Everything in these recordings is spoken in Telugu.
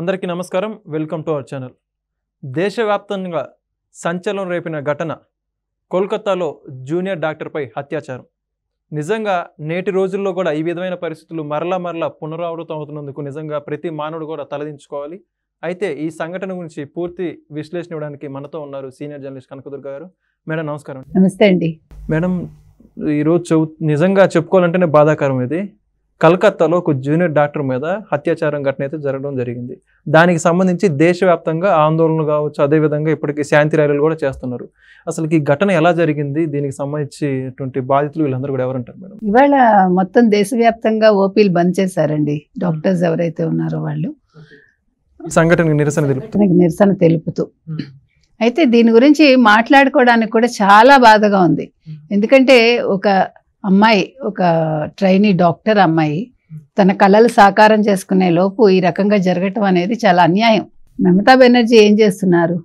అందరికీ నమస్కారం. Welcome to our channel. దేశవ్యాప్తంగా సంచలనం రేపిన ఘటన కోల్కతాలో జూనియర్ డాక్టర్పై అత్యాచారం. నిజంగా నేటి రోజుల్లో కూడా ఈ విధమైన పరిస్థితులు మరలా పునరావృతం అవుతున్నందుకు నిజంగా ప్రతి మానవుడు కూడా తలదించుకోవాలి. అయితే ఈ సంఘటన గురించి పూర్తి విశ్లేషణ ఇవ్వడానికి మనతో ఉన్నారు సీనియర్ జర్నలిస్ట్ కనకదుర్గ గారు. మేడం నమస్కారం. నమస్తే అండి. మేడం, ఈరోజు నిజంగా చెప్పుకోవాలంటేనే బాధాకరం. ఇది కలకత్తాలో ఒక జూనియర్ డాక్టర్ మీద అత్యాచారం ఘటన అయితే జరగడం జరిగింది. దానికి సంబంధించి దేశవ్యాప్తంగా ఆందోళనలు కావచ్చు, అదేవిధంగా ఇప్పటికీ శాంతి ర్యాలీలు కూడా చేస్తున్నారు. అసలు ఈ ఘటన ఎలా జరిగింది, దీనికి సంబంధించినటువంటి బాధితులు వీళ్ళందరూ కూడా ఎవరంటారు మేడం? ఇవాళ మొత్తం దేశవ్యాప్తంగా ఓపీలు బంద్ చేశారండి. డాక్టర్స్ ఎవరైతే ఉన్నారో వాళ్ళు ఈ సంఘటనకు నిరసన తెలుపుతూ అయితే దీని గురించి మాట్లాడుకోవడానికి కూడా చాలా బాధగా ఉంది. ఎందుకంటే ఒక అమ్మాయి, ఒక ట్రైనీ డాక్టర్ అమ్మాయి తన కళలు సాకారం చేసుకునే లోపు ఈ రకంగా జరగటం అనేది చాలా అన్యాయం. మమతా బెనర్జీ ఏం చేస్తున్నారు?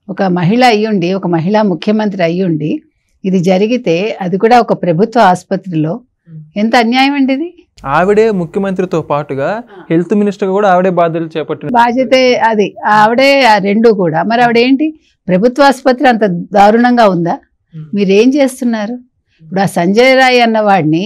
ఒక మహిళ అయ్యుండి, ఒక మహిళా ముఖ్యమంత్రి అయ్యుండి ఇది జరిగితే, అది కూడా ఒక ప్రభుత్వ ఆసుపత్రిలో, ఎంత అన్యాయం అండి ఇది. ఆవిడే ముఖ్యమంత్రితో పాటుగా హెల్త్ మినిస్టర్ కూడా ఆవిడే బాధ్యతలు చేపట్టిన బాధ్యతే అది. ఆవిడే రెండు కూడా. మరి ఆవిడేంటి, ప్రభుత్వ ఆసుపత్రి అంత దారుణంగా ఉందా? మీరేం చేస్తున్నారు? ఇప్పుడు ఆ సంజయ్ రాయ్ అన్నవాడిని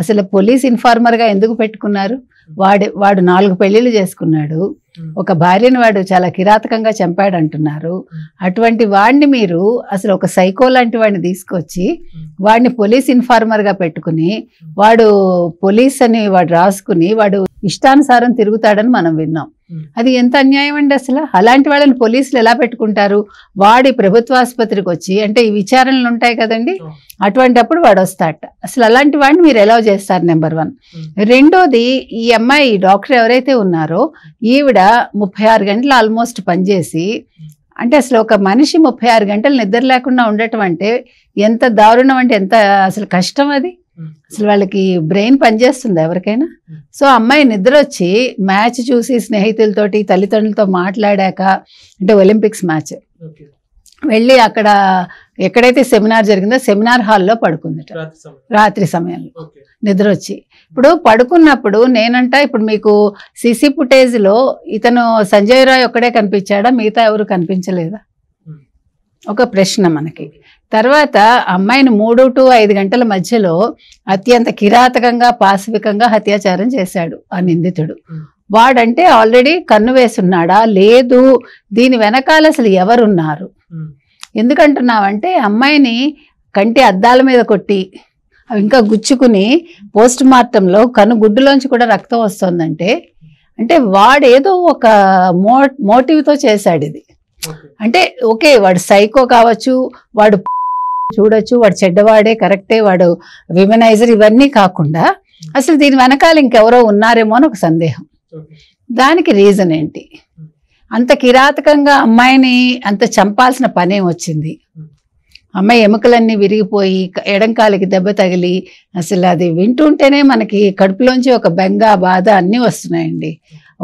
అసలు పోలీస్ ఇన్ఫార్మర్గా ఎందుకు పెట్టుకున్నారు? వాడు 4 పెళ్లిళ్ళు చేసుకున్నాడు, ఒక భార్యను వాడు చాలా కిరాతకంగా చంపాడు అంటున్నారు. అటువంటి వాడిని మీరు అసలు ఒక సైకో లాంటి వాడిని తీసుకొచ్చి వాడిని పోలీస్ ఇన్ఫార్మర్గా పెట్టుకుని, వాడు పోలీస్ అని వాడు రాసుకుని వాడు ఇష్టానుసారం తిరుగుతాడని మనం విన్నాం. అది ఎంత అన్యాయం అండి అసలు. అలాంటి వాళ్ళని పోలీసులు ఎలా పెట్టుకుంటారు? వాడి ప్రభుత్వ ఆసుపత్రికి వచ్చి, అంటే ఈ విచారణలు ఉంటాయి కదండి, అటువంటిప్పుడు వాడు వస్తాట. అసలు అలాంటి వాడిని మీరు ఎలా చేస్తారు? నెంబర్ 1. రెండోది, ఈ అమ్మాయి డాక్టర్ ఎవరైతే ఉన్నారో ఈవిడ 36 గంటలు ఆల్మోస్ట్ పనిచేసి, అంటే అసలు ఒక మనిషి 36 గంటలు నిద్ర లేకుండా ఉండటం అంటే ఎంత దారుణం, అంటే ఎంత అసలు కష్టం అది. అసలు వాళ్ళకి బ్రెయిన్ పనిచేస్తుంది ఎవరికైనా. సో అమ్మాయి నిద్ర వచ్చి మ్యాచ్ చూసి స్నేహితులతోటి తల్లిదండ్రులతో మాట్లాడాక, అంటే ఒలింపిక్స్ మ్యాచ్ వెళ్ళి అక్కడ ఎక్కడైతే సెమినార్ జరిగిందో సెమినార్ హాల్లో పడుకుందట రాత్రి సమయంలో నిద్ర వచ్చి. ఇప్పుడు పడుకున్నప్పుడు నేనంట, ఇప్పుడు మీకు సీసీ ఫుటేజ్లో ఇతను సంజయ్ రాయ్ ఒక్కడే కనిపించాడా, మిగతా ఎవరు కనిపించలేదా? ఒక ప్రశ్న మనకి. తర్వాత అమ్మాయిని 3 to 5 గంటల మధ్యలో అత్యంత కిరాతకంగా పాశవికంగా అత్యాచారం చేశాడు ఆ నిందితుడు. వాడంటే ఆల్రెడీ కన్ను వేసున్నాడా లేదు, దీని వెనకాల అసలు ఎవరున్నారు? ఎందుకంటున్నావంటే అమ్మాయిని కంటి అద్దాల మీద కొట్టి అవి ఇంకా గుచ్చుకుని పోస్ట్ మార్టంలో కన్ను గుడ్డులోంచి కూడా రక్తం వస్తుందంటే, అంటే వాడేదో ఒక మోటివ్తో చేశాడు ఇది. అంటే ఓకే, వాడు సైకో కావచ్చు, వాడు చూడొచ్చు, వాడు చెడ్డవాడే, కరెక్టే, వాడు విమెనైజర్, ఇవన్నీ కాకుండా అసలు దీని వెనకాల ఇంకెవరో ఉన్నారేమో అని ఒక సందేహం. దానికి రీజన్ ఏంటి? అంత కిరాతకంగా అమ్మాయిని అంత చంపాల్సిన పనేం వచ్చింది? అమ్మాయి ఎముకలన్నీ విరిగిపోయి ఎడంకాలికి దెబ్బ తగిలి, అసలు అది వింటుంటేనే మనకి కడుపులోంచి ఒక బెంగ, బాధ అన్నీ వస్తున్నాయండి.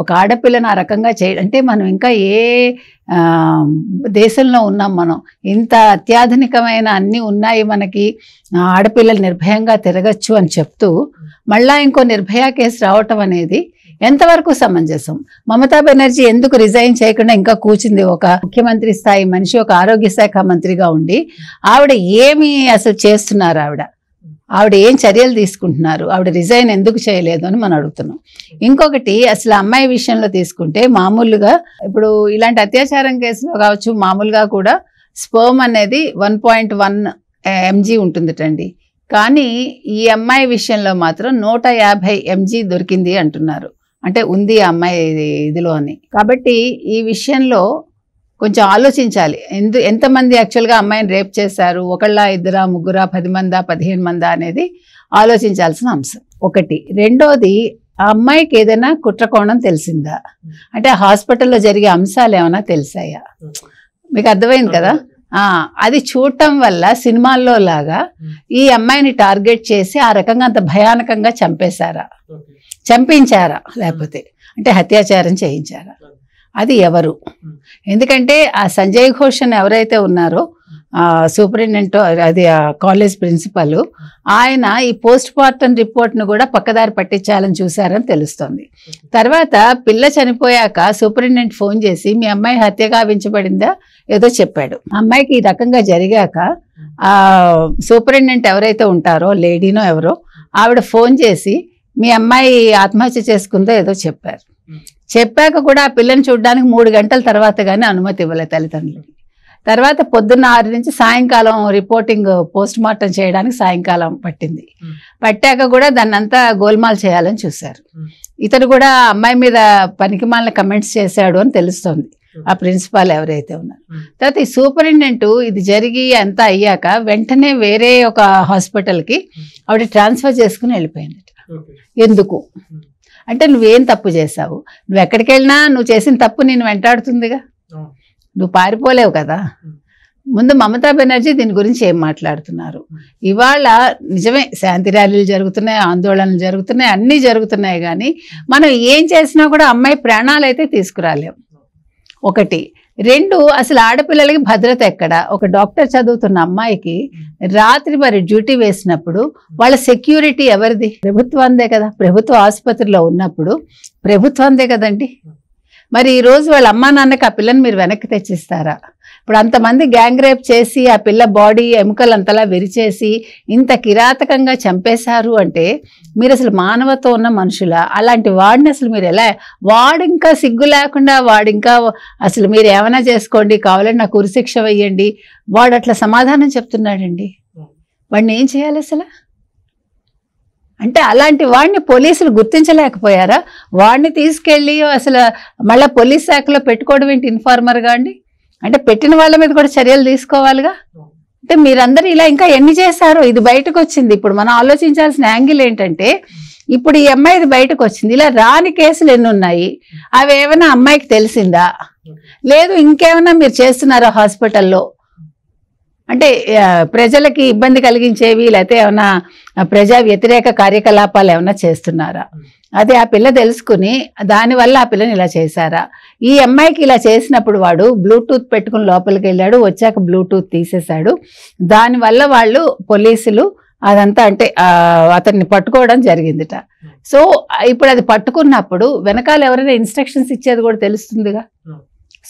ఒక ఆడపిల్లని ఆ రకంగా చేయడం అంటే, మనం ఇంకా ఏ దేశంలో ఉన్నాం మనం? ఇంత అత్యాధునికమైన అన్నీ ఉన్నాయి మనకి, ఆడపిల్లలు నిర్భయంగా తిరగచ్చు అని చెప్తూ మళ్ళా ఇంకో నిర్భయ కేసు రావటం అనేది ఎంతవరకు సమంజసం? మమతా బెనర్జీ ఎందుకు రిజైన్ చేయకుండా ఇంకా కూర్చుంది? ఒక ముఖ్యమంత్రి స్థాయి మనిషి, ఒక ఆరోగ్య శాఖ మంత్రిగా ఉండి ఆవిడ ఏమి అసలు చేస్తున్నారు? ఆవిడ ఏం చర్యలు తీసుకుంటున్నారు? ఆవిడ రిజైన్ ఎందుకు చేయలేదు అని మనం అడుగుతున్నాం. ఇంకొకటి, అసలు అమ్మాయి విషయంలో తీసుకుంటే మామూలుగా ఇప్పుడు ఇలాంటి అత్యాచారం కేసులో కావచ్చు, మామూలుగా కూడా స్పర్మ్ అనేది 1.1 mg ఉంటుందటండి. కానీ ఈ అమ్మాయి విషయంలో మాత్రం 150 mg దొరికింది అంటున్నారు. అంటే ఉంది ఆ అమ్మాయి ఇదిలో అని. కాబట్టి ఈ విషయంలో కొంచెం ఆలోచించాలి. ఎంతమంది యాక్చువల్గా అమ్మాయిని రేప్ చేశారు? 1, 2, 3, 10 మందా, 15 మందా అనేది ఆలోచించాల్సిన అంశం ఒకటి. రెండోది, ఆ అమ్మాయికి ఏదైనా కుట్రకోణం తెలిసిందా? అంటే హాస్పిటల్లో జరిగే అంశాలు ఏమైనా తెలిసాయా? మీకు అర్థమైంది కదా. అది చూడటం వల్ల సినిమాల్లో లాగా ఈ అమ్మాయిని టార్గెట్ చేసి ఆ రకంగా అంత భయానకంగా చంపించారా, లేకపోతే అంటే అత్యాచారం చేయించారా? అది ఎవరు? ఎందుకంటే ఆ సంజయ్ ఘోష్ ఎవరైతే ఉన్నారో సూపరింటెండెంట్ అది కాలేజ్ ప్రిన్సిపల్, ఆయన ఈ పోస్ట్ మార్టం రిపోర్ట్ను కూడా పక్కదారి పట్టించాలని చూశారని తెలుస్తోంది. తర్వాత పిల్ల చనిపోయాక సూపరింటెండెంట్ ఫోన్ చేసి మీ అమ్మాయి హత్య గావించబడిందా ఏదో చెప్పాడు. అమ్మాయికి ఈ రకంగా జరిగాక సూపరింటెండెంట్ ఎవరైతే ఉంటారో లేడీనో ఎవరో ఆవిడ ఫోన్ చేసి మీ అమ్మాయి ఆత్మహత్య చేసుకుందో ఏదో చెప్పారు. చెప్పాక కూడా ఆ పిల్లని చూడడానికి 3 గంటల తర్వాత కానీ అనుమతి ఇవ్వలేదు తల్లిదండ్రులకి. తర్వాత పొద్దున్న 6 నుంచి సాయంకాలం రిపోర్టింగ్ పోస్ట్ మార్టం చేయడానికి సాయంకాలం పట్టింది. పట్టాక కూడా దాన్ని అంతా గోల్మాల్ చేయాలని చూశారు. ఇతను కూడా అమ్మాయి మీద పనికిమాలిన కమెంట్స్ చేశాడు అని తెలుస్తోంది ఆ ప్రిన్సిపాల్ ఎవరైతే ఉన్నారు. తర్వాత ఈ సూపరింటెండెంట్ ఇది జరిగి అంతా అయ్యాక వెంటనే వేరే ఒక హాస్పిటల్కి ఆవిడ ట్రాన్స్ఫర్ చేసుకుని వెళ్ళిపోయింది. ఎందుకు అంటే నువ్వేం తప్పు చేశావు, నువ్వు ఎక్కడికి వెళ్ళినా నువ్వు చేసిన తప్పు నేను వెంటాడుతుందిగా, నువ్వు పారిపోలేవు కదా. ముందు మమతా బెనర్జీ దీని గురించి ఏం మాట్లాడుతున్నారు? ఇవాళ నిజమే శాంతి ర్యాలీలు జరుగుతున్నాయి, ఆందోళనలు జరుగుతున్నాయి, అన్నీ జరుగుతున్నాయి, కానీ మనం ఏం చేసినా కూడా అమ్మాయి ప్రాణాలు అయితే తీసుకురాలేం. 1. 2, అసలు ఆడపిల్లలకి భద్రత ఎక్కడ? ఒక డాక్టర్ చదువుతున్న అమ్మాయికి రాత్రి మరి డ్యూటీ వేసినప్పుడు వాళ్ళ సెక్యూరిటీ ఎవరిది? ప్రభుత్వందే కదా. ప్రభుత్వ ఆసుపత్రిలో ఉన్నప్పుడు ప్రభుత్వందే కదండి. మరి ఈరోజు వాళ్ళ అమ్మా నాన్నకి ఆ పిల్లని మీరు వెనక్కి తెచ్చిస్తారా? ఇప్పుడు అంతమంది గ్యాంగ్ రేప్ చేసి ఆ పిల్ల బాడీ ఎముకలు అంతలా విరిచేసి ఇంత కిరాతకంగా చంపేశారు అంటే మీరు అసలు మానవత్వం ఉన్న మనుషులా? అలాంటి వాడిని అసలు మీరు ఎలా, వాడు ఇంకా సిగ్గు లేకుండా వాడు ఇంకా అసలు మీరు ఏమైనా చేసుకోండి, కావాలంటే నాకు ఉరిశిక్ష వేయండి, వాడు అట్లా సమాధానం చెప్తున్నాడండి. వాడిని ఏం చేయాలి అసలు? అంటే అలాంటి వాడిని పోలీసులు గుర్తించలేకపోయారా? వాడిని తీసుకెళ్ళి అసలు మళ్ళీ పోలీస్ శాఖలో పెట్టుకోవడం ఏంటి ఇన్ఫార్మర్గా అండి? అంటే పెట్టిన వాళ్ళ మీద కూడా చర్యలు తీసుకోవాలిగా. అంటే మీరందరూ ఇలా ఇంకా ఎన్ని చేశారో ఇది బయటకు వచ్చింది. ఇప్పుడు మనం ఆలోచించాల్సిన యాంగిల్ ఏంటంటే ఇప్పుడు ఈ అమ్మాయిది బయటకు వచ్చింది, ఇలా రాని కేసులు ఎన్ని ఉన్నాయి? అవి ఏమైనా అమ్మాయికి తెలిసిందా? లేదు ఇంకేమైనా మీరు చేస్తున్నారా హాస్పిటల్లో? అంటే ప్రజలకి ఇబ్బంది కలిగించేవి లేకపోతే ఏమైనా ప్రజా వ్యతిరేక కార్యకలాపాలు ఏమైనా చేస్తున్నారా? అదే ఆ పిల్ల తెలుసుకుని దానివల్ల ఆ పిల్లని ఇలా చేశారా? ఈ అమ్మాయికి ఇలా చేసినప్పుడు వాడు బ్లూటూత్ పెట్టుకుని లోపలికి వెళ్ళాడు, వచ్చాక బ్లూటూత్ తీసేశాడు. దానివల్ల వాళ్ళు పోలీసులు అదంతా అంటే అతన్ని పట్టుకోవడం జరిగిందిట. సో ఇప్పుడు అది పట్టుకున్నప్పుడు వెనకాల ఎవరైనా ఇన్స్ట్రక్షన్స్ ఇచ్చేది కూడా తెలుస్తుందిగా.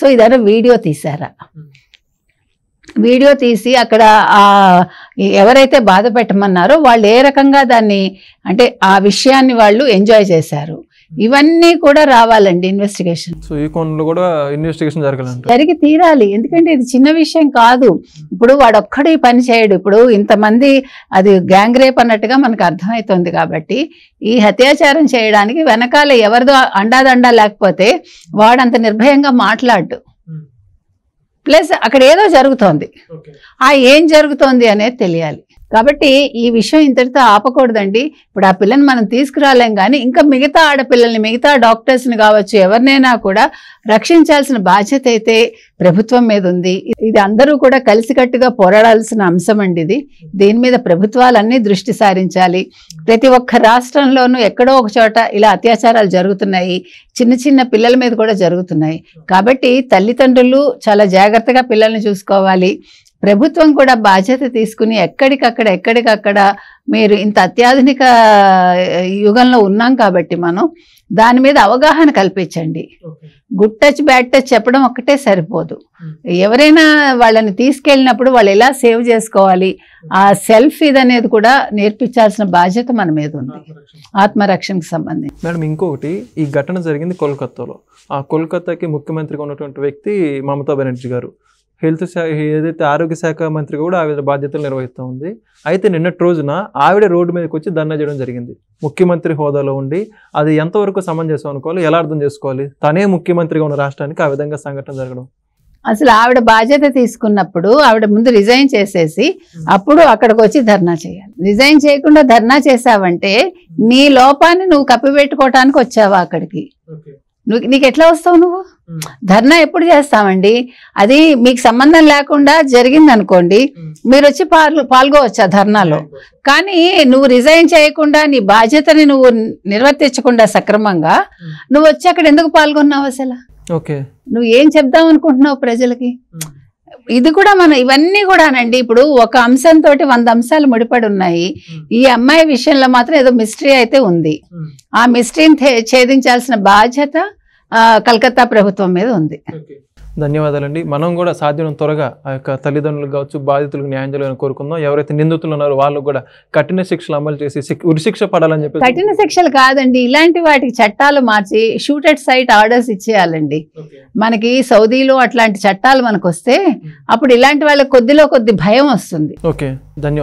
సో ఇదైనా వీడియో తీశారా? వీడియో తీసి అక్కడ ఎవరైతే బాధ పెట్టమన్నారో వాళ్ళు ఏ రకంగా దాన్ని అంటే ఆ విషయాన్ని వాళ్ళు ఎంజాయ్ చేశారు, ఇవన్నీ కూడా రావాలండి ఇన్వెస్టిగేషన్. సో ఈ కోణంలో కూడా ఇన్వెస్టిగేషన్ జరిగి తీరాలి. ఎందుకంటే ఇది చిన్న విషయం కాదు. ఇప్పుడు వాడొక్కడు ఈ పని చేయడు. ఇప్పుడు ఇంతమంది అది గ్యాంగ్ రేప్ అన్నట్టుగా మనకు అర్థమవుతుంది. కాబట్టి ఈ అత్యాచారం చేయడానికి వెనకాల ఎవరిదో అండాదండా లేకపోతే వాడంత నిర్భయంగా మాట్లాడు. ప్లస్ అక్కడ ఏదో జరుగుతోంది, ఏం జరుగుతోంది అనేది తెలియాలి. కాబట్టి ఈ విషయం ఇంతటితో ఆపకూడదండి. ఇప్పుడు ఆ పిల్లని మనం తీసుకురాలేం, కానీ ఇంకా మిగతా ఆడపిల్లల్ని మిగతా డాక్టర్స్ని కావచ్చు ఎవరినైనా కూడా రక్షించాల్సిన బాధ్యత అయితే ప్రభుత్వం మీద ఉంది. ఇది అందరూ కూడా కలిసికట్టుగా పోరాడాల్సిన అంశం అండి ఇది. దీని మీద ప్రభుత్వాలన్నీ దృష్టి సారించాలి. ప్రతి ఒక్క రాష్ట్రంలోనూ ఎక్కడో ఒక చోట ఇలా అత్యాచారాలు జరుగుతున్నాయి, చిన్న చిన్న పిల్లల మీద కూడా జరుగుతున్నాయి. కాబట్టి తల్లిదండ్రులు చాలా జాగ్రత్తగా పిల్లల్ని చూసుకోవాలి. ప్రభుత్వం కూడా బాధ్యత తీసుకుని ఎక్కడికక్కడ మీరు ఇంత అత్యాధునిక యుగంలో ఉన్నాం కాబట్టి మనం దాని మీద అవగాహన కల్పించండి. గుడ్ టచ్ బ్యాడ్ టచ్ చెప్పడం ఒక్కటే సరిపోదు. ఎవరైనా వాళ్ళని తీసుకెళ్ళినప్పుడు వాళ్ళు ఎలా సేవ్ చేసుకోవాలి, ఆ సెల్ఫ్ ఇదనేది కూడా నేర్పించాల్సిన బాధ్యత మన మీద ఉంది, ఆత్మరక్షణకు సంబంధించి. మేడం ఇంకొకటి, ఈ ఘటన జరిగింది కోల్కతాలో. ఆ కోల్కతాకి ముఖ్యమంత్రిగా ఉన్నటువంటి వ్యక్తి మమతా బెనర్జీ గారు. హెల్త్ శాఖ ఏదైతే ఆరోగ్య శాఖ మంత్రి కూడా ఆవిడ బాధ్యతలు నిర్వహిస్తూ ఉంది. అయితే నిన్నటి రోజున ఆవిడ రోడ్డు మీదకి వచ్చి ధర్నా చేయడం జరిగింది ముఖ్యమంత్రి హోదాలో ఉండి. అది ఎంతవరకు సమంజసం అనుకోవాలి, ఎలా అర్థం చేసుకోవాలి? తనే ముఖ్యమంత్రిగా ఉన్న రాష్ట్రానికి ఆ విధంగా సంఘటన జరగడం. అసలు ఆవిడ బాధ్యత తీసుకున్నప్పుడు ఆవిడ ముందు రిజైన్ చేసేసి అప్పుడు అక్కడికి వచ్చి ధర్నా చేయాలి. రిజైన్ చేయకుండా ధర్నా చేసావంటే నీ లోపాన్ని నువ్వు కప్పిపెట్టుకోవటానికి వచ్చావా అక్కడికి? నీకు ఎట్లా వస్తావు? నువ్వు ధర్నా ఎప్పుడు చేస్తామండి? అది మీకు సంబంధం లేకుండా జరిగింది అనుకోండి, మీరు వచ్చి పాల్గొవచ్చు ఆ ధర్నాలో. కానీ నువ్వు రిజైన్ చేయకుండా నీ బాధ్యతని నువ్వు నిర్వర్తించకుండా సక్రమంగా నువ్వు వచ్చి అక్కడ ఎందుకు పాల్గొన్నావు? అసలు నువ్వు ఏం చెప్దాం అనుకుంటున్నావు ప్రజలకి? ఇది కూడా మనం ఇవన్నీ కూడానండి, ఇప్పుడు ఒక అంశంతో 100 అంశాలు ముడిపడి ఉన్నాయి. ఈ అమ్మాయి విషయంలో మాత్రం ఏదో మిస్టరీ అయితే ఉంది. ఆ మిస్టరీని ఛేదించాల్సిన బాధ్యత కలకత్తా ప్రభుత్వం మీద ఉంది. ధన్యవాదాలండి. మనం కూడా సాధ్యం త్వరగా ఆ యొక్క తల్లిదండ్రులకు కావచ్చు, బాధితులకు న్యాయం చేయాలని కోరుకుందాం. ఎవరైతే నిందితులు ఉన్నారో వాళ్ళు కూడా కఠిన శిక్షలు అమలు చేసి ఉరిశిక్ష పడాలని చెప్పి. కఠిన శిక్షలు కాదండి, ఇలాంటి వాటికి చట్టాలు మార్చి షూట్ ఎట్ సైట్ ఆర్డర్స్ ఇచ్చేయాలండి. మనకి సౌదీలో అట్లాంటి చట్టాలు మనకు వస్తే అప్పుడు ఇలాంటి వాళ్ళకి కొద్ది భయం వస్తుంది. ఓకే, ధన్యవాదాలు.